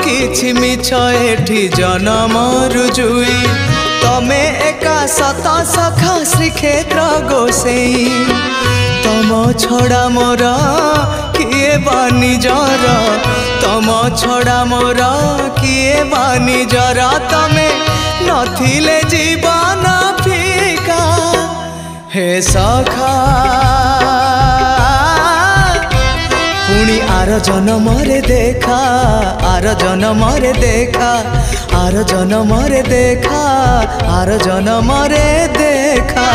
किछि मिछ एठी जनम रुजुई तमे एका सत सखा श्रीक्षेत्र गोसेई तम छड़ा मोर किए बा निजर तम छड़ा मोर किए बा निजर तमे नथिले जीवन फिका हे सखा पुणी आर जन्म रे देखा आर जन्म रे देखा आर जन्म रे देखा आर जन्म रे देखा।